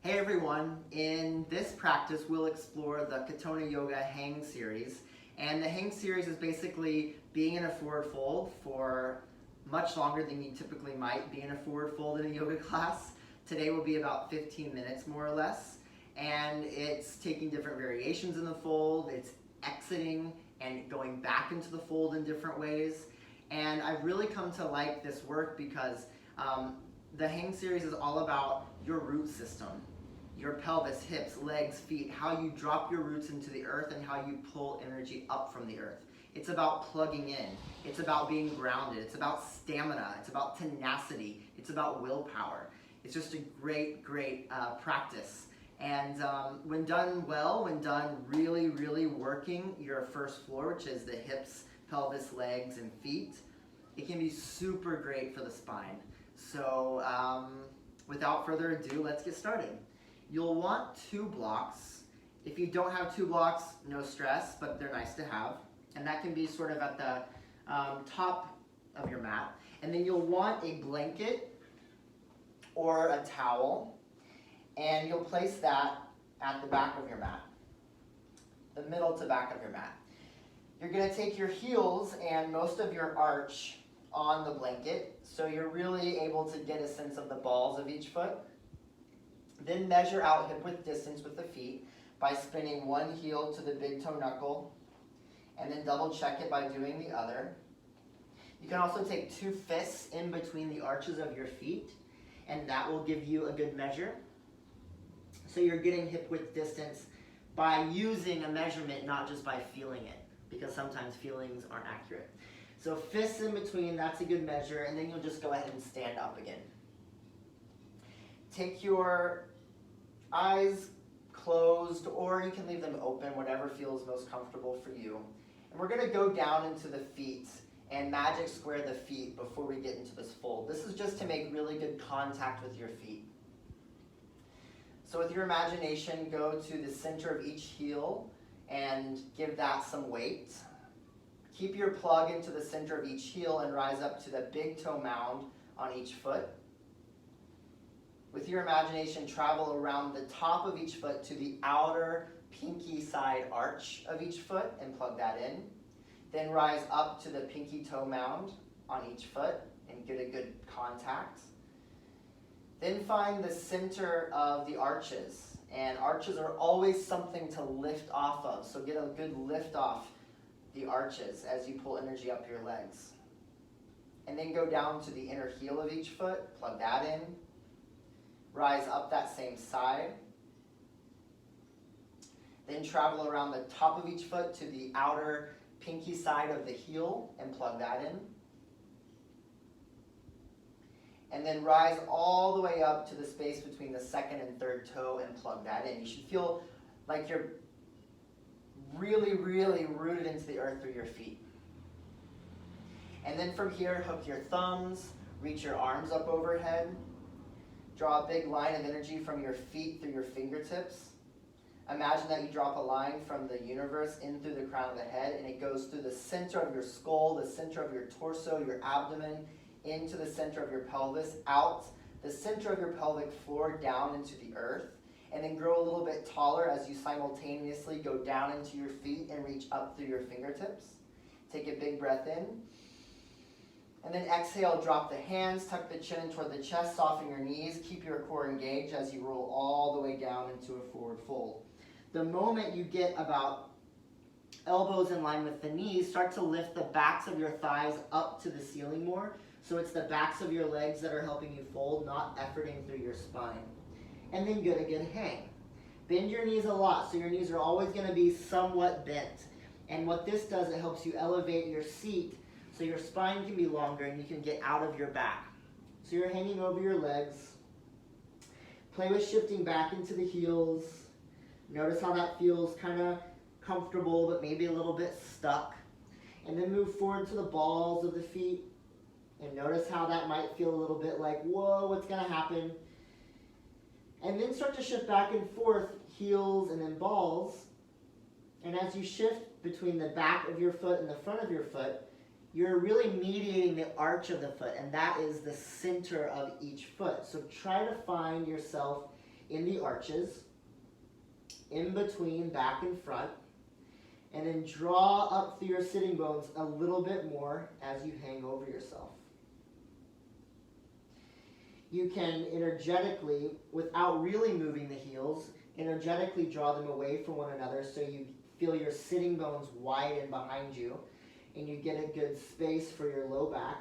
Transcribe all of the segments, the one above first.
Hey everyone, in this practice we'll explore the Katonah Yoga Hang series. And the Hang series is basically being in a forward fold for much longer than you typically might be in a forward fold in a yoga class. Today will be about 15 minutes more or less. And it's taking different variations in the fold, it's exiting and going back into the fold in different ways. And I've really come to like this work because the Hang series is all about your root system. Your pelvis, hips, legs, feet, how you drop your roots into the earth and how you pull energy up from the earth. It's about plugging in. It's about being grounded. It's about stamina. It's about tenacity. It's about willpower. It's just a great practice. And when done well, when done really working your first floor, which is the hips, pelvis, legs, and feet, it can be super great for the spine. So without further ado, let's get started. You'll want 2 blocks. If you don't have 2 blocks, no stress, but they're nice to have. And that can be sort of at the top of your mat. And then you'll want a blanket or a towel, and you'll place that at the back of your mat, the middle to back of your mat. You're gonna take your heels and most of your arch on the blanket, so you're really able to get a sense of the balls of each foot. Then measure out hip width distance with the feet by spinning one heel to the big toe knuckle and then double check it by doing the other. You can also take 2 fists in between the arches of your feet, and that will give you a good measure. So you're getting hip width distance by using a measurement, not just by feeling it, because sometimes feelings aren't accurate. So fists in between, that's a good measure, and then you'll just go ahead and stand up again. Take your eyes closed, or you can leave them open, whatever feels most comfortable for you. And we're gonna go down into the feet and magic square the feet before we get into this fold. This is just to make really good contact with your feet. So with your imagination, go to the center of each heel and give that some weight. Keep your plug into the center of each heel and rise up to the big toe mound on each foot. With your imagination, travel around the top of each foot to the outer pinky side arch of each foot and plug that in. Then rise up to the pinky toe mound on each foot and get a good contact. Then find the center of the arches. And arches are always something to lift off of, so get a good lift off the arches as you pull energy up your legs. And then go down to the inner heel of each foot, plug that in. Rise up that same side. Then travel around the top of each foot to the outer pinky side of the heel and plug that in. And then rise all the way up to the space between the second and third toe and plug that in. You should feel like you're really rooted into the earth through your feet. And then from here, hook your thumbs, reach your arms up overhead. Draw a big line of energy from your feet through your fingertips. Imagine that you drop a line from the universe in through the crown of the head, and it goes through the center of your skull, the center of your torso, your abdomen, into the center of your pelvis, out the center of your pelvic floor, down into the earth, and then grow a little bit taller as you simultaneously go down into your feet and reach up through your fingertips. Take a big breath in. And then exhale, drop the hands, tuck the chin toward the chest, soften your knees, keep your core engaged as you roll all the way down into a forward fold. The moment you get about elbows in line with the knees, start to lift the backs of your thighs up to the ceiling more. So it's the backs of your legs that are helping you fold, not efforting through your spine. And then get a good hang. Bend your knees a lot, so your knees are always going to be somewhat bent. And what this does, it helps you elevate your seat so your spine can be longer and you can get out of your back. So you're hanging over your legs. Play with shifting back into the heels. Notice how that feels kind of comfortable, but maybe a little bit stuck. And then move forward to the balls of the feet. And notice how that might feel a little bit like, whoa, what's going to happen? And then start to shift back and forth, heels and then balls. And as you shift between the back of your foot and the front of your foot, you're really mediating the arch of the foot, and that is the center of each foot. So try to find yourself in the arches, in between back and front, and then draw up through your sitting bones a little bit more as you hang over yourself. You can energetically, without really moving the heels, energetically draw them away from one another so you feel your sitting bones widen behind you and you get a good space for your low back.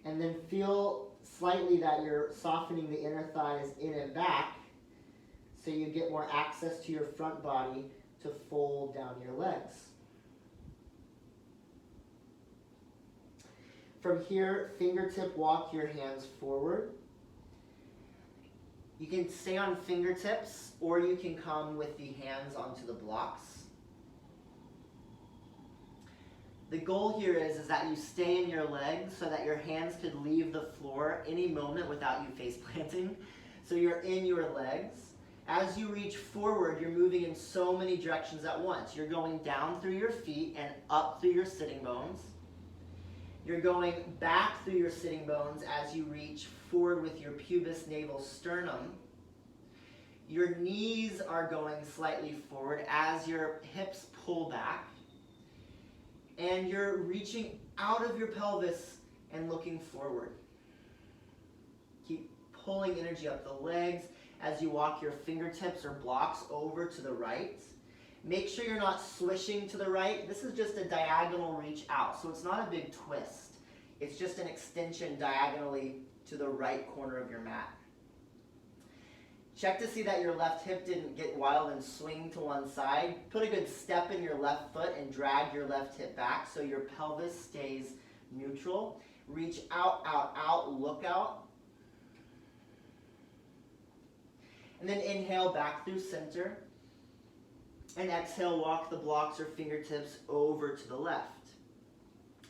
And then feel slightly that you're softening the inner thighs in and back so you get more access to your front body to fold down your legs. From here, fingertip walk your hands forward. You can stay on fingertips, or you can come with the hands onto the blocks. The goal here is that you stay in your legs so that your hands could leave the floor any moment without you face planting. So you're in your legs. As you reach forward, you're moving in so many directions at once. You're going down through your feet and up through your sitting bones. You're going back through your sitting bones as you reach forward with your pubis, navel, sternum. Your knees are going slightly forward as your hips pull back. And you're reaching out of your pelvis and looking forward. Keep pulling energy up the legs as you walk your fingertips or blocks over to the right. Make sure you're not swishing to the right. This is just a diagonal reach out, so it's not a big twist. It's just an extension diagonally to the right corner of your mat. Check to see that your left hip didn't get wild and swing to one side. Put a good step in your left foot and drag your left hip back so your pelvis stays neutral. Reach out, out, out, look out. And then inhale back through center. And exhale, walk the blocks or fingertips over to the left.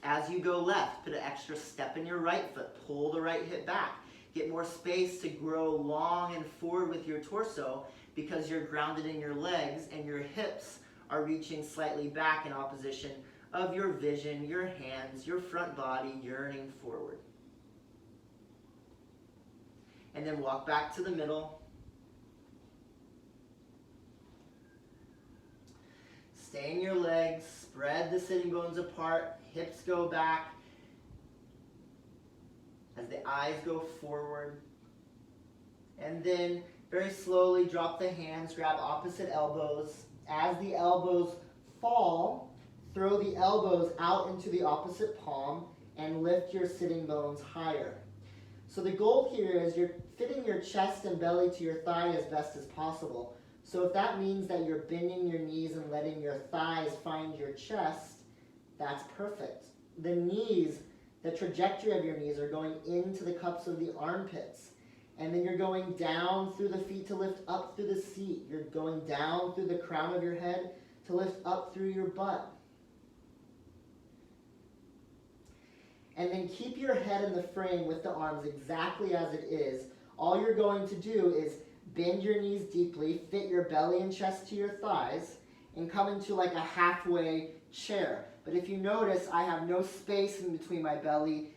As you go left, put an extra step in your right foot. Pull the right hip back. Get more space to grow long and forward with your torso because you're grounded in your legs and your hips are reaching slightly back in opposition of your vision, your hands, your front body yearning forward. And then walk back to the middle. Stay in your legs, spread the sitting bones apart, hips go back. As the eyes go forward. And then very slowly drop the hands, grab opposite elbows. As the elbows fall, throw the elbows out into the opposite palm and lift your sitting bones higher. So the goal here is you're fitting your chest and belly to your thigh as best as possible. So if that means that you're bending your knees and letting your thighs find your chest, that's perfect. The knees, the trajectory of your knees are going into the cups of the armpits. And then you're going down through the feet to lift up through the seat. You're going down through the crown of your head to lift up through your butt. And then keep your head in the frame with the arms exactly as it is. All you're going to do is bend your knees deeply, fit your belly and chest to your thighs, and come into like a halfway chair. But if you notice, I have no space in between my belly,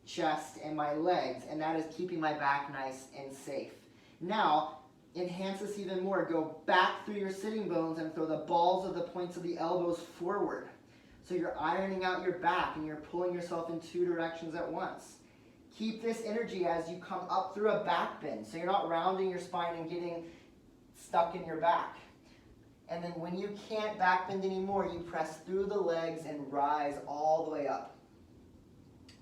chest, and my legs, and that is keeping my back nice and safe. Now, enhance this even more. Go back through your sitting bones and throw the balls of the points of the elbows forward. So you're ironing out your back and you're pulling yourself in two directions at once. Keep this energy as you come up through a back bend, so you're not rounding your spine and getting stuck in your back. And then when you can't back bend anymore, you press through the legs and rise all the way up.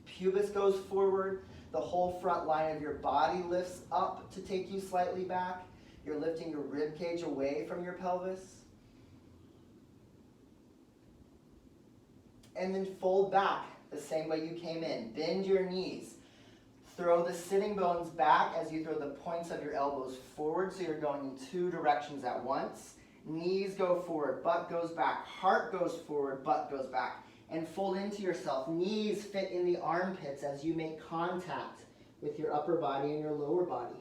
Pubis goes forward. The whole front line of your body lifts up to take you slightly back. You're lifting your rib cage away from your pelvis. And then fold back the same way you came in. Bend your knees. Throw the sitting bones back as you throw the points of your elbows forward, so you're going in two directions at once. Knees go forward, butt goes back, heart goes forward, butt goes back. And fold into yourself. Knees fit in the armpits as you make contact with your upper body and your lower body.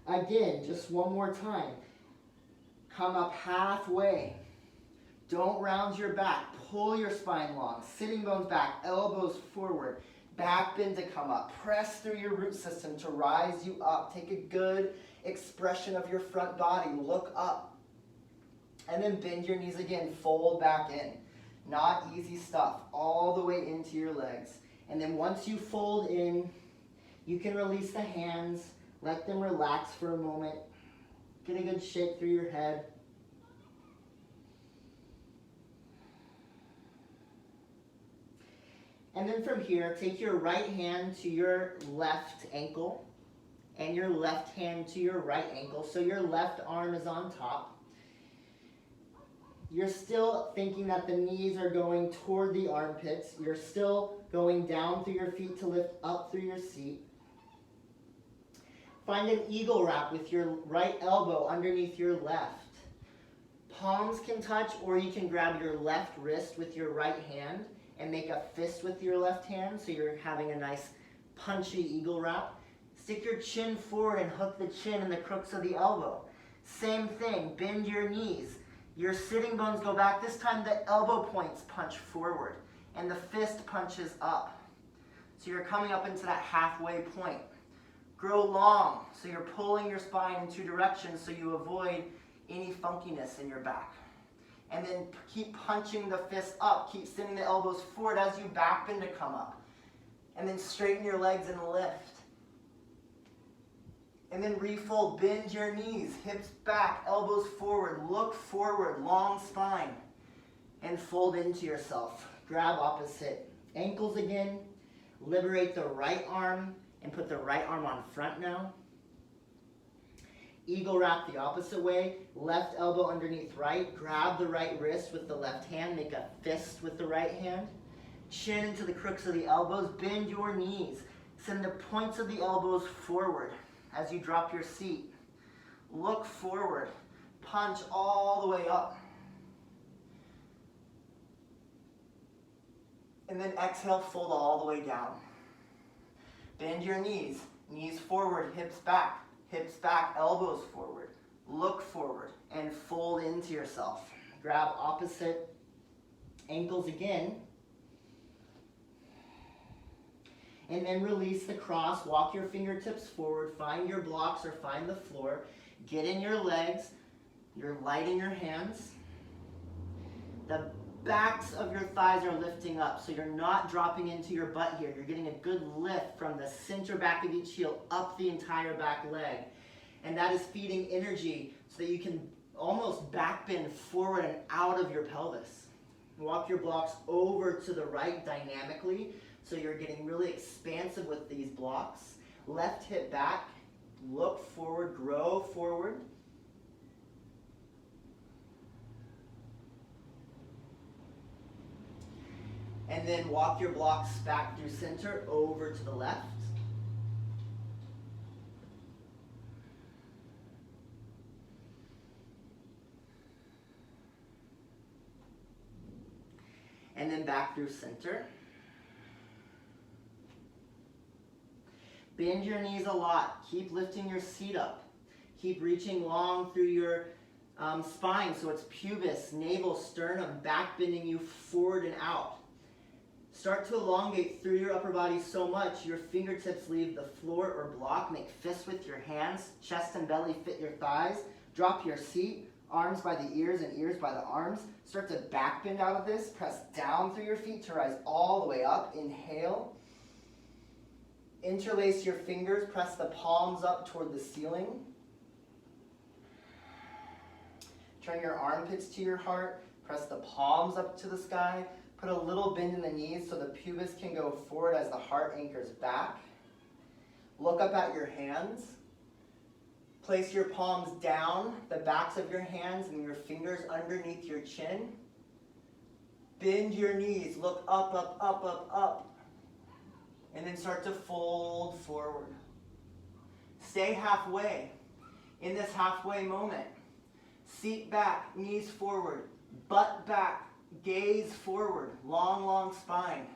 Again, just one more time. Come up halfway. Don't round your back. Pull your spine long. Sitting bones back, elbows forward. Back bend to come up. Press through your root system to rise you up. Take a good expression of your front body. Look up. And then bend your knees again. Fold back in. Not easy stuff. All the way into your legs. And then once you fold in, you can release the hands. Let them relax for a moment. Get a good shake through your head. And then from here, take your right hand to your left ankle and your left hand to your right ankle. So your left arm is on top. You're still thinking that the knees are going toward the armpits. You're still going down through your feet to lift up through your seat. Find an eagle wrap with your right elbow underneath your left. Palms can touch, or you can grab your left wrist with your right hand and make a fist with your left hand, so you're having a nice punchy eagle wrap. Stick your chin forward and hook the chin in the crooks of the elbow. Same thing, bend your knees. Your sitting bones go back. This time the elbow points punch forward and the fist punches up. So you're coming up into that halfway point. Grow long, so you're pulling your spine in two directions so you avoid any funkiness in your back. And then keep punching the fist up. Keep sending the elbows forward as you back bend to come up. And then straighten your legs and lift. And then refold, bend your knees, hips back, elbows forward, look forward, long spine. And fold into yourself. Grab opposite ankles again. Liberate the right arm and put the right arm on front now. Eagle wrap the opposite way. Left elbow underneath right. Grab the right wrist with the left hand. Make a fist with the right hand. Chin into the crooks of the elbows. Bend your knees. Send the points of the elbows forward as you drop your seat. Look forward. Punch all the way up. And then exhale, fold all the way down. Bend your knees. Knees forward, hips back. Hips back, elbows forward. Look forward and fold into yourself. Grab opposite ankles again. And then release the cross. Walk your fingertips forward. Find your blocks or find the floor. Get in your legs. You're light in your hands. The backs of your thighs are lifting up, so you're not dropping into your butt here. You're getting a good lift from the center back of each heel up the entire back leg. And that is feeding energy so that you can almost back bend forward and out of your pelvis. Walk your blocks over to the right dynamically, so you're getting really expansive with these blocks. Left hip back, look forward, grow forward. And then walk your blocks back through center over to the left. And then back through center. Bend your knees a lot. Keep lifting your seat up. Keep reaching long through your spine, so it's pubis, navel, sternum, back bending you forward and out. Start to elongate through your upper body so much your fingertips leave the floor or block. Make fists with your hands. Chest and belly fit your thighs. Drop your seat. Arms by the ears and ears by the arms. Start to back bend out of this. Press down through your feet to rise all the way up. Inhale. Interlace your fingers. Press the palms up toward the ceiling. Turn your armpits to your heart. Press the palms up to the sky. Put a little bend in the knees so the pubis can go forward as the heart anchors back. Look up at your hands. Place your palms down, the backs of your hands and your fingers underneath your chin. Bend your knees. Look up, up, up, up, up. And then start to fold forward. Stay halfway. In this halfway moment, seat back, knees forward, butt back. Gaze forward, long, long spine.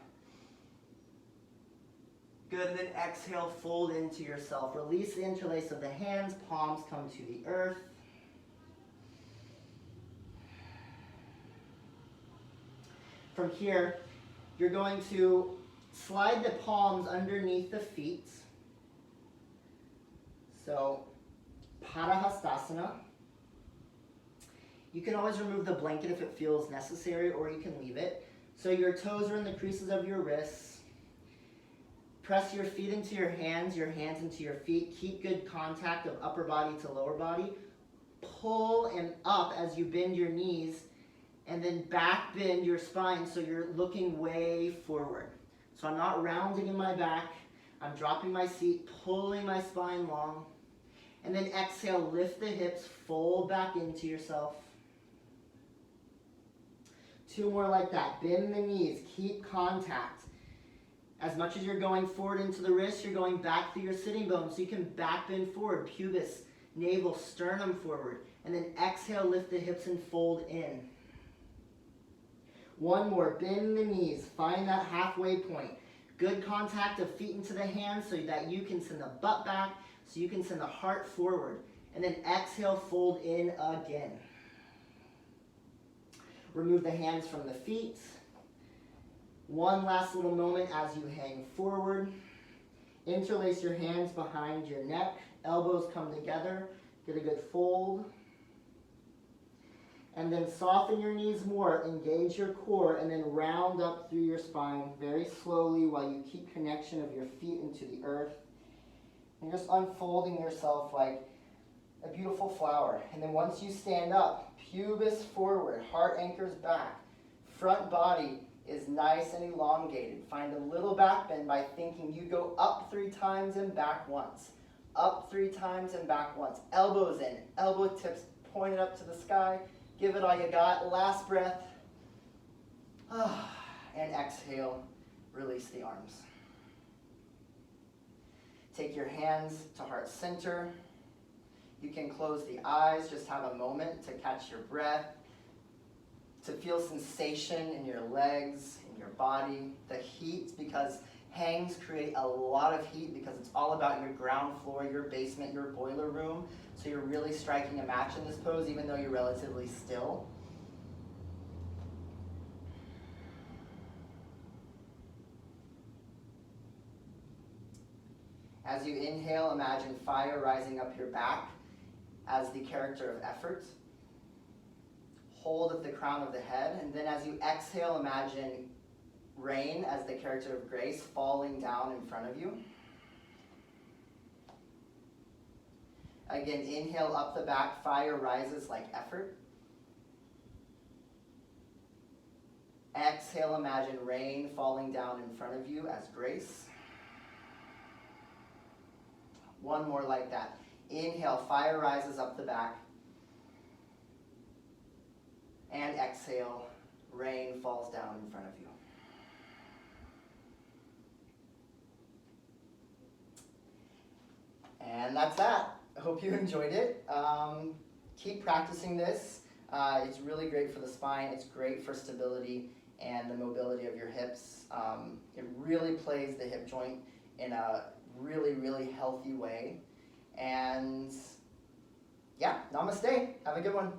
Good, and then exhale, fold into yourself. Release the interlace of the hands, palms come to the earth. From here, you're going to Slide the palms underneath the feet. So, Padahastasana. You can always remove the blanket if it feels necessary, or you can leave it. So your toes are in the creases of your wrists. Press your feet into your hands into your feet. Keep good contact of upper body to lower body. Pull and up as you bend your knees, and then back bend your spine so you're looking way forward. So I'm not rounding in my back. I'm dropping my seat, pulling my spine long. And then exhale, lift the hips, fold back into yourself. 2 more like that. Bend the knees, keep contact. As much as you're going forward into the wrist, you're going back through your sitting bones. So you can back bend forward, pubis, navel, sternum forward. And then exhale, lift the hips and fold in. 1 more, bend the knees, find that halfway point. Good contact of feet into the hands so that you can send the butt back, so you can send the heart forward. And then exhale, fold in again. Remove the hands from the feet. 1 last little moment as you hang forward. Interlace your hands behind your neck. Elbows come together. Get a good fold. And then soften your knees more. Engage your core. And then round up through your spine very slowly while you keep connection of your feet into the earth. And just unfolding yourself like a beautiful flower. And then once you stand up, pubis forward, heart anchors back. Front body is nice and elongated. Find a little back bend by thinking you go up 3 times and back once. Up 3 times and back once. Elbows in, elbow tips pointed up to the sky. Give it all you got. Last breath. And exhale, release the arms. Take your hands to heart center. You can close the eyes, just have a moment to catch your breath, to feel sensation in your legs, in your body, the heat, because hangs create a lot of heat because it's all about your ground floor, your basement, your boiler room. So you're really striking a match in this pose, even though you're relatively still. As you inhale, imagine fire rising up your back as the character of effort. Hold at the crown of the head, and then as you exhale, imagine rain as the character of grace falling down in front of you. Again, inhale up the back, fire rises like effort. Exhale, imagine rain falling down in front of you as grace. 1 more like that. Inhale, fire rises up the back. And exhale, rain falls down in front of you. And that's that. I hope you enjoyed it. Keep practicing this. It's really great for the spine. It's great for stability and the mobility of your hips. It really plays the hip joint in a really, really healthy way. And yeah, namaste. Have a good one.